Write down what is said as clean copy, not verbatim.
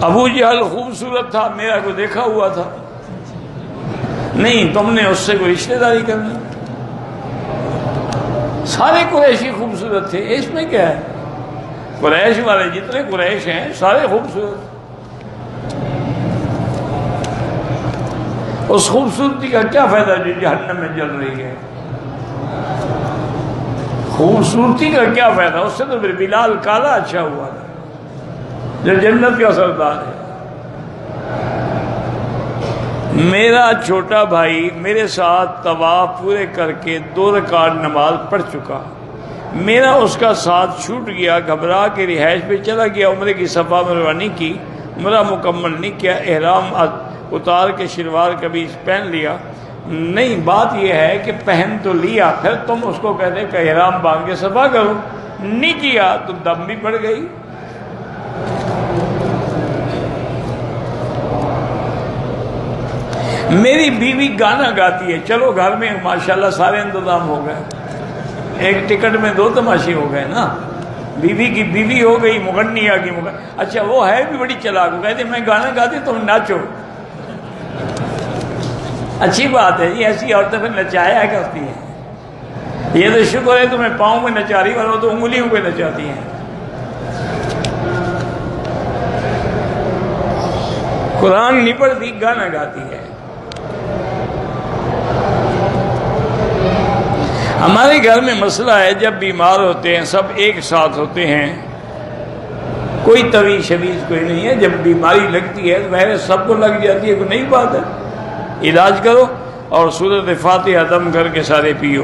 ابو جہل خوبصورت تھا، میرا کو دیکھا ہوا تھا، نہیں تم نے اس سے کوئی رشتہ داری کرنی، سارے قریشی خوبصورت تھے، اس میں کیا ہے؟ قریش والے جتنے قریش ہیں سارے خوبصورت، اس خوبصورتی کا کیا فائدہ جو جہنم میں جل رہی ہے؟ خوبصورتی کا کیا فائدہ؟ اس سے تو پھر بلال کالا اچھا ہوا تھا جو جنت کا سردار ہے۔ میرا چھوٹا بھائی میرے ساتھ طواف پورے کر کے 2 رکعت نماز پڑھ چکا، میرا اس کا ساتھ چھوٹ گیا، گھبرا کے رہائش پہ چلا گیا، عمرے کی صفا مروا نہیں کی، عمرہ مکمل نہیں کیا، احرام اتار کے شلوار کبھی پہن لیا نہیں، بات یہ ہے کہ پہن تو لیا، پھر تم اس کو کہتے کہ احرام باندھ کے صفا کرو، نہیں کیا تو دم بھی پڑ گئی۔ میری بیوی گانا گاتی ہے، چلو گھر میں ماشاءاللہ سارے انتظام ہو گئے، ایک ٹکٹ میں 2 تماشے ہو گئے نا، بیوی کی بیوی ہو گئی، مغنیہ کی اچھا وہ ہے بھی بڑی چلاک، وہ کہتے میں گانا گاتی تم ناچو، اچھی بات ہے جی، ایسی عورتیں پھر نچایا کرتی ہیں، یہ تو شکر ہے تمہیں پاؤں میں نچا رہی، ورنہ تو انگلیوں پہ نچاتی ہیں۔ قرآن نہیں پڑھتی، گانا گاتی ہے۔ ہمارے گھر میں مسئلہ ہے، جب بیمار ہوتے ہیں سب ایک ساتھ ہوتے ہیں، کوئی طویل شویز کوئی نہیں ہے، جب بیماری لگتی ہے وائرس سب کو لگ جاتی ہے، کوئی نئی بات ہے، علاج کرو اور سورۃ فاتحہ دم کر کے سارے پیو۔